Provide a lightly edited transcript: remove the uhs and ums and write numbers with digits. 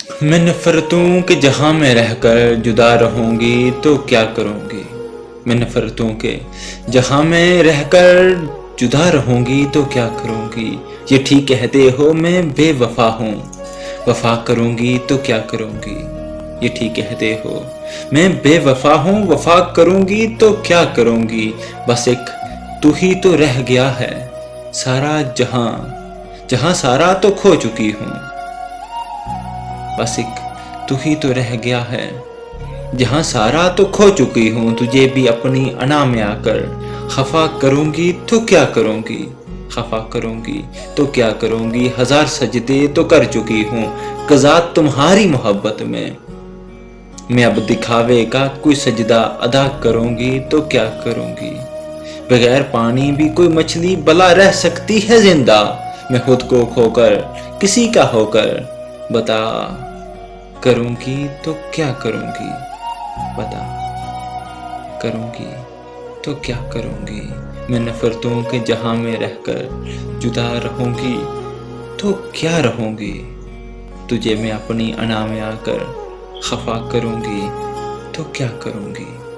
میں نفرتوں کے جہاں میں رہ کر جدا رہوں گی تو کیا کروں گی؟ میں نفرتوں کے جہاں میں رہ کر جدا رہوں گی تو کیا کروں گی؟ یہ ٹھیک کہتے ہو میں بے وفا ہوں، وفا کروں گی تو کیا کروں گی؟ یہ ٹھیک کہتے ہو میں بے وفا ہوں، وفا کروں گی تو کیا کروں گی؟ بس ایک تو ہی تو رہ گیا ہے سارا جہاں، جہاں سارا تو کھو چکی ہوں۔ بس ایک تو ہی تو رہ گیا ہے جہاں سارا تو کھو چکی ہوں۔ تجھے بھی اپنی انا میں آ کر خفا کروں گی تو کیا کروں گی؟ خفا کروں گی تو کیا کروں گی؟ ہزار سجدے تو کر چکی ہوں قضا تمہاری محبت میں اب دکھاوے کا کوئی سجدہ ادا کروں گی تو کیا کروں گی؟ بغیر پانی بھی کوئی مچھلی بلا رہ سکتی ہے زندہ، میں خود کو کھو کر کسی کا ہو کر بتا کروں گی تو کیا کروں گی؟ بتا کروں گی تو کیا کروں گی؟ میں نفرتوں کے جہاں میں رہ کر جدا رہوں گی تو کیا رہوں گی؟ تجھے میں اپنی انا میں آ کر خفا کروں گی تو کیا کروں گی؟